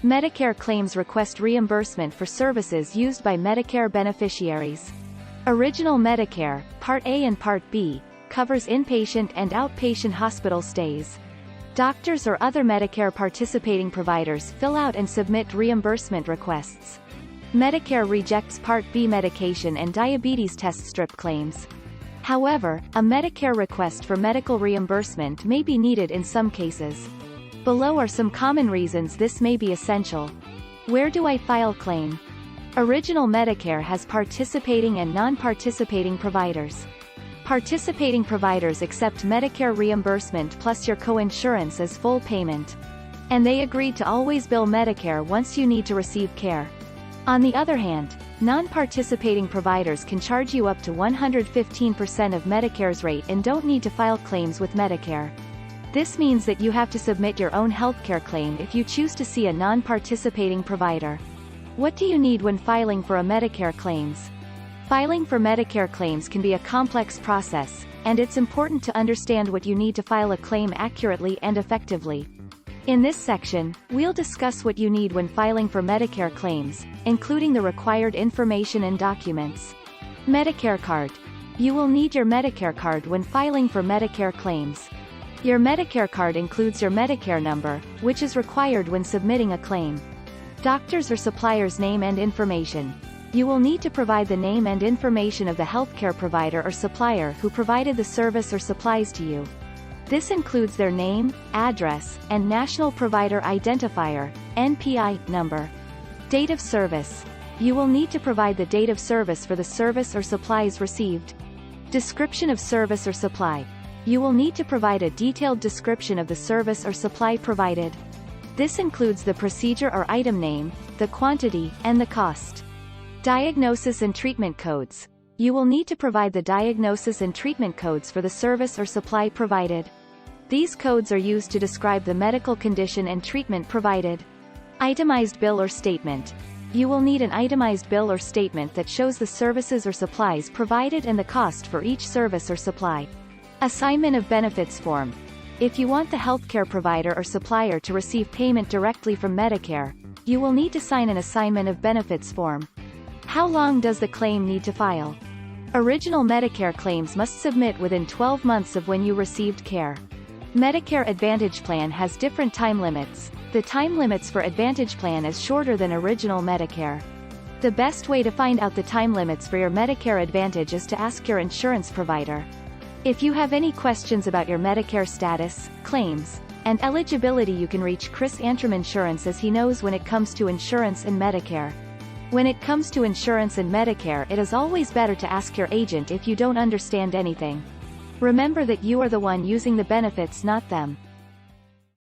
Medicare claims request reimbursement for services used by Medicare beneficiaries. Original Medicare, Part A and Part B, covers inpatient and outpatient hospital stays. Doctors or other Medicare participating providers fill out and submit reimbursement requests. Medicare rejects Part B medication and diabetes test strip claims. However, a Medicare request for medical reimbursement may be needed in some cases. Below are some common reasons this may be essential. Where do I file claim? Original Medicare has participating and non-participating providers. Participating providers accept Medicare reimbursement plus your coinsurance as full payment. And they agreed to always bill Medicare once you need to receive care. On the other hand, non-participating providers can charge you up to 115% of Medicare's rate and don't need to file claims with Medicare. This means that you have to submit your own healthcare claim if you choose to see a non-participating provider. What do you need when filing for a Medicare claims? Filing for Medicare claims can be a complex process, and it's important to understand what you need to file a claim accurately and effectively. In this section, we'll discuss what you need when filing for Medicare claims, including the required information and documents. Medicare card. You will need your Medicare card when filing for Medicare claims. Your Medicare card includes your Medicare number, which is required when submitting a claim. Doctor's or supplier's name and information. You will need to provide the name and information of the healthcare provider or supplier who provided the service or supplies to you. This includes their name, address, and National Provider Identifier, NPI, number. Date of service. You will need to provide the date of service for the service or supplies received. Description of service or supply. You will need to provide a detailed description of the service or supply provided. This includes the procedure or item name, the quantity, and the cost. Diagnosis and treatment codes. You will need to provide the diagnosis and treatment codes for the service or supply provided. These codes are used to describe the medical condition and treatment provided. Itemized bill or statement. You will need an itemized bill or statement that shows the services or supplies provided and the cost for each service or supply. Assignment of benefits form. If you want the healthcare provider or supplier to receive payment directly from Medicare, you will need to sign an assignment of benefits form. How long does the claim need to file? Original Medicare claims must submit within 12 months of when you received care. Medicare Advantage Plan has different time limits. The time limits for Advantage Plan is shorter than Original Medicare. The best way to find out the time limits for your Medicare Advantage is to ask your insurance provider. If you have any questions about your Medicare status, claims, and eligibility, you can reach Chris Antrim Insurance, as he knows when it comes to insurance and Medicare. When it comes to insurance and Medicare, it is always better to ask your agent if you don't understand anything. Remember that you are the one using the benefits, not them.